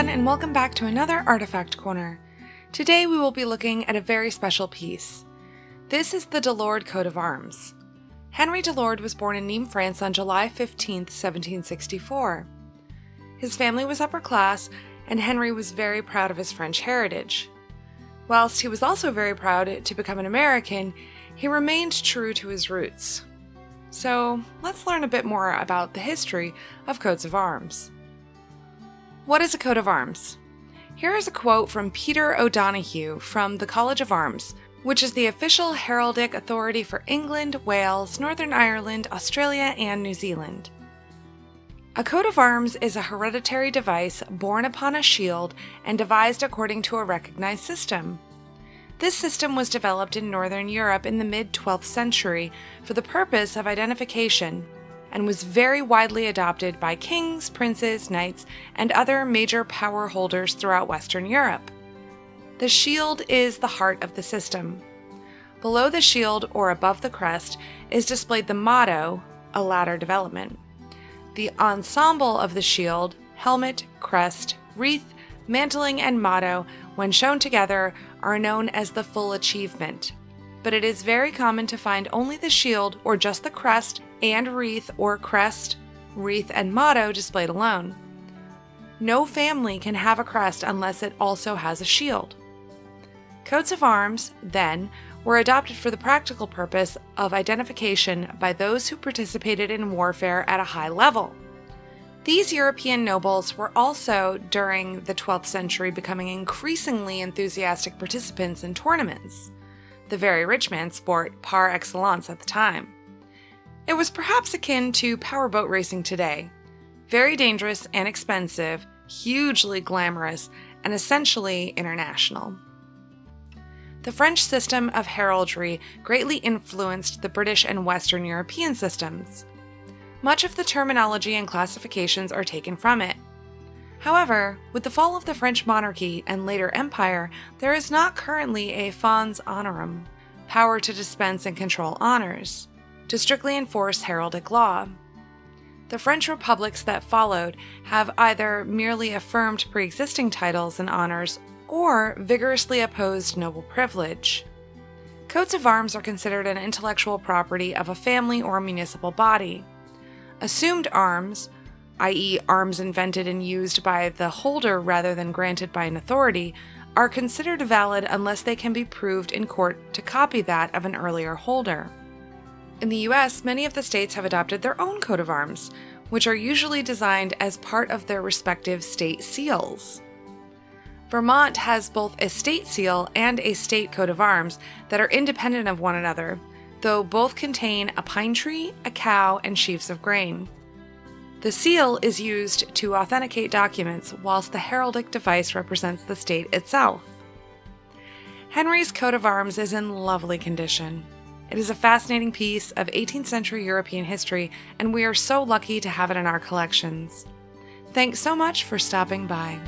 everyone, and welcome back to another Artifact Corner. Today we will be looking at a very special piece. This is the Delord Coat of Arms. Henry Delord was born in Nimes, France on July 15, 1764. His family was upper class, and Henry was very proud of his French heritage. Whilst he was also very proud to become an American, he remained true to his roots. So let's learn a bit more about the history of coats of arms. What is a coat of arms? Here is a quote from Peter O'Donoghue from the College of Arms, which is the official heraldic authority for England, Wales, Northern Ireland, Australia, and New Zealand. A coat of arms is a hereditary device borne upon a shield and devised according to a recognized system. This system was developed in Northern Europe in the mid-12th century for the purpose of identification, and was very widely adopted by kings, princes, knights, and other major power holders throughout Western Europe. The shield is the heart of the system. Below the shield, or above the crest, is displayed the motto, a latter development. The ensemble of the shield, helmet, crest, wreath, mantling, and motto, when shown together, are known as the full achievement. But it is very common to find only the shield, or just the crest and wreath, or crest, wreath, and motto displayed alone. No family can have a crest unless it also has a shield. Coats of arms, then, were adopted for the practical purpose of identification by those who participated in warfare at a high level. These European nobles were also, during the 12th century, becoming increasingly enthusiastic participants in tournaments, the very rich man's sport par excellence at the time. It was perhaps akin to powerboat racing today, very dangerous and expensive, hugely glamorous, and essentially international. The French system of heraldry greatly influenced the British and Western European systems. Much of the terminology and classifications are taken from it. However, with the fall of the French monarchy and later empire, there is not currently a fons honorum, power to dispense and control honors, to strictly enforce heraldic law. The French republics that followed have either merely affirmed pre-existing titles and honors or vigorously opposed noble privilege. Coats of arms are considered an intellectual property of a family or a municipal body. Assumed arms, i.e. arms invented and used by the holder rather than granted by an authority, are considered valid unless they can be proved in court to copy that of an earlier holder. In the US, many of the states have adopted their own coat of arms, which are usually designed as part of their respective state seals. Vermont has both a state seal and a state coat of arms that are independent of one another, though both contain a pine tree, a cow, and sheaves of grain. The seal is used to authenticate documents, whilst the heraldic device represents the state itself. Henry's coat of arms is in lovely condition. It is a fascinating piece of 18th century European history, and we are so lucky to have it in our collections. Thanks so much for stopping by.